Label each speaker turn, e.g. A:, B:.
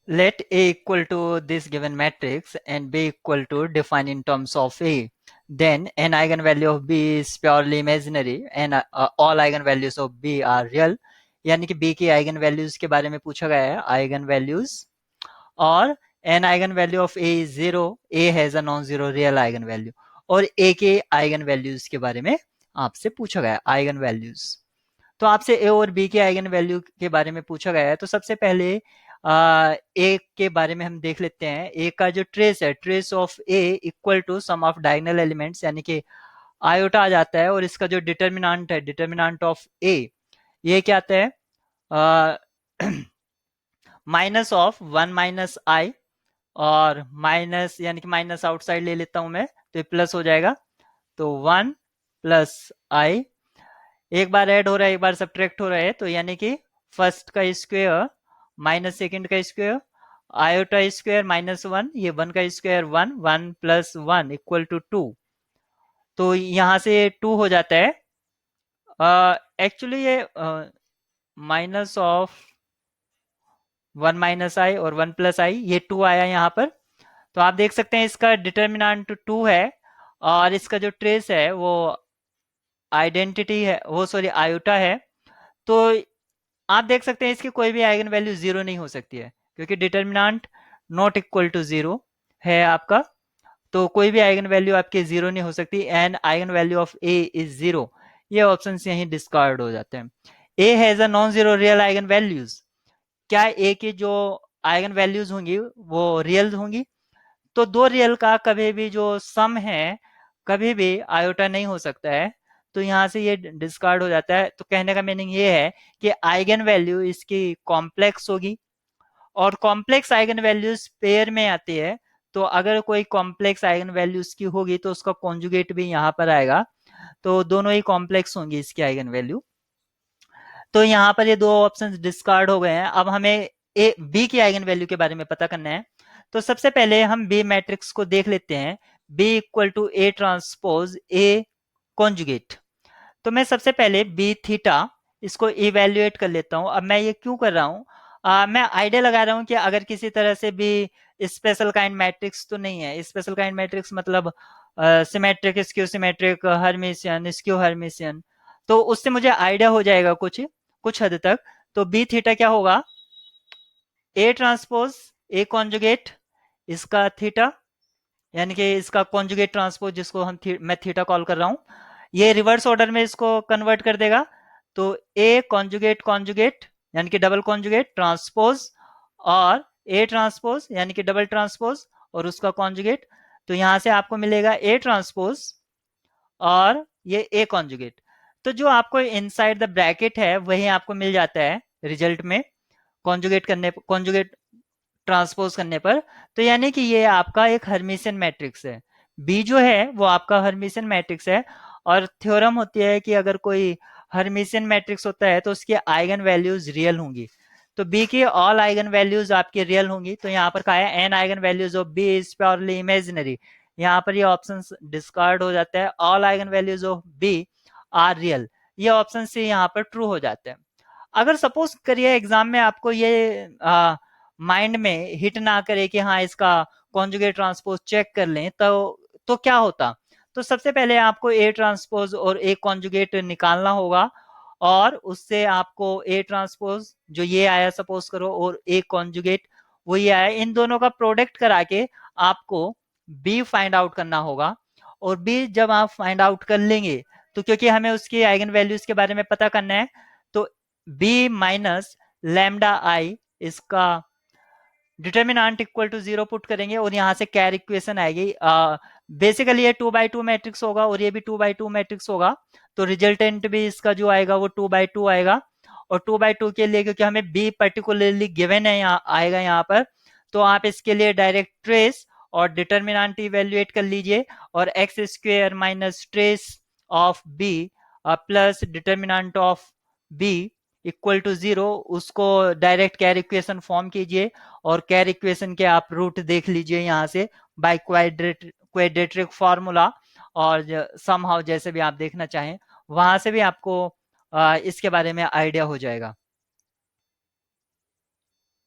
A: Let A equal to this given matrix and B equal to defined in terms of A. Then an eigenvalue of B is purely imaginary and all eigenvalues of B are real. यानी कि B की eigenvalues के बारे में पूछा गया है, eigenvalues, और an eigenvalue of A is 0, A has a non-zero real eigenvalue, और A के eigenvalues के बारे में आपसे पूछा गया है, eigenvalues। तो आपसे ए और बी के आइगन वैल्यू के बारे में पूछा गया है, तो सबसे पहले ए के बारे में हम देख लेते हैं। ए का जो ट्रेस है, trace of A equal to sum of diagonal elements, यानी कि आयोटा आ जाता है, और इसका जो डिटर्मिनेंट है, डिटर्मिनेंट ऑफ ए, ये क्या आता है, माइनस ऑफ 1 - i, और माइनस यानी कि माइनस आउटसाइड ले लेता हूं मैं, तो ये प्लस हो जाएगा, तो 1 + i, एक बार ऐड हो रहा है एक बार सब्ट्रैक्ट हो रहा है, तो यानी कि फर्स्ट का स्क्वायर माइनस सेकेंड का स्क्वायर, आयोटा स्क्वायर -1, ये 1 का स्क्वायर 1, 1 + 1 इक्वल टू 2, तो यहाँ से 2 हो जाता है। एक्चुअली ये माइनस ऑफ 1 - i और 1 + i, ये 2 आया यहाँ पर, तो आप देख सकते हैं इसका डिटर्मिनेंट 2 है, और इसका जो ट्रेस है वो आइडेंटिटी है, वो सॉरी आयोटा है, तो आप देख सकते हैं इसकी कोई भी आइगन वैल्यू जीरो नहीं हो सकती है, क्योंकि determinant not equal to zero है आपका, तो कोई भी आइगन वैल्यू आपकी जीरो नहीं हो सकती, and eigen value of A is zero, ये ऑप्शन यहीं डिस्कार्ड हो जाते हैं। A has a non zero real eigen values, क्या ए की जो आइगन वैल्यूज होंगी वो रियल होंगी? तो दो रियल का कभी भी जो सम है कभी भी आयोटा नहीं हो सकता है, तो यहाँ से ये डिस्कार्ड हो जाता है। तो कहने का मीनिंग ये है कि आइगन वैल्यू इसकी कॉम्प्लेक्स होगी, और कॉम्प्लेक्स आइगन वैल्यूज पेयर में आती है, तो अगर कोई कॉम्प्लेक्स आइगन वैल्यूज की होगी तो उसका कॉन्जुगेट भी यहाँ पर आएगा, तो दोनों ही कॉम्प्लेक्स होंगी इसकी आइगन वैल्यू। तो यहाँ पर ये दो ऑप्शन डिस्कार्ड हो गए हैं। अब हमें ए बी की आइगन वैल्यू के बारे में पता करना है, तो सबसे पहले हम बी मैट्रिक्स को देख लेते हैं, B equal to A transpose A conjugate. तो मैं सबसे पहले बी थीटा इसको इवेल्युएट कर लेता हूं। अब मैं ये क्यों कर रहा हूं, मैं आइडिया लगा रहा हूं कि अगर किसी तरह से भी स्पेशल काइंड मैट्रिक्स तो नहीं है, स्पेशल काइंड मैट्रिक्स मतलब symmetric, skew symmetric, Hermitian, skew Hermitian, तो उससे मुझे आइडिया हो जाएगा कुछ कुछ हद तक। तो बी थीटा क्या होगा, ए ट्रांसपोज ए कॉन्जुगेट इसका थीटा, यानी कि इसका कॉन्जुगेट ट्रांसपोज जिसको मैं थीटा कॉल कर रहा हूं, ये रिवर्स ऑर्डर में इसको कन्वर्ट कर देगा, तो ए कॉन्जुगेट कॉन्जुगेट यानी कि डबल कॉन्जुगेट ट्रांसपोज, और ए ट्रांसपोज यानी कि डबल ट्रांसपोज और उसका कॉन्जुगेट, तो यहां से आपको मिलेगा ए ट्रांसपोज और ये ए कॉन्जुगेट। तो जो आपको इनसाइड द ब्रैकेट है वही आपको मिल जाता है रिजल्ट में, कॉन्जुगेट ट्रांसपोज करने पर। तो यानी कि ये आपका एक हर्मिशियन मैट्रिक्स है, बी जो है वो आपका हर्मिशियन मैट्रिक्स है, और थ्योरम होती है कि अगर कोई हर्मिशियन मैट्रिक्स होता है तो उसकी आइगन वैल्यूज रियल होंगी, तो बी की ऑल आइगन वैल्यूज आपकी रियल होंगी। तो यहाँ पर कहा है an eigenvalues of B is purely imaginary, यहाँ पर ये ऑप्शन डिस्कार्ड हो जाता है, all eigenvalues of B are real, ये ऑप्शन से यहाँ पर ट्रू हो जाते हैं। अगर सपोज करिए एग्जाम में आपको ये माइंड में हिट ना करे कि हाँ इसका कॉन्जुगेट ट्रांसपोज चेक कर लें, तो क्या होता, तो सबसे पहले आपको ए ट्रांसपोज और ए कॉन्जुगेट निकालना होगा, और उससे आपको ए ट्रांसपोज जो ये आया सपोज करो और ए कॉन्जुगेट वो ये आया, इन दोनों का प्रोडक्ट करा के आपको बी फाइंड आउट करना होगा, और बी जब आप फाइंड आउट कर लेंगे, तो क्योंकि हमें उसकी आइगन वैल्यूज के बारे में पता करना है, तो बी माइनस लैम्डा आई इसका डिटर्मिनेंट इक्वल टू 0 पुट करेंगे, और यहाँ से कैर इक्वेशन आएगी। बेसिकली ये 2/2 मैट्रिक्स होगा और ये भी 2/2 मैट्रिक्स होगा, तो रिजल्टेंट भी इसका जो आएगा वो 2/2 आएगा, और 2/2 के लिए क्योंकि हमें बी पर्टिकुलरली गिवन है यहाँ आएगा यहाँ पर, तो आप इसके लिए डायरेक्ट ट्रेस और डिटर्मिनेंट इवेल्युएट कर लीजिए, और X square minus trace of B plus determinant of B equal to 0, उसको डायरेक्ट कैर इक्वेशन फॉर्म कीजिए, और कैर इक्वेशन के आप रूट देख लीजिए यहाँ से बाय क्वाड्रेटिक फॉर्मूला, और समहाउ जैसे भी आप देखना चाहें वहां से भी आपको इसके बारे में आइडिया हो जाएगा।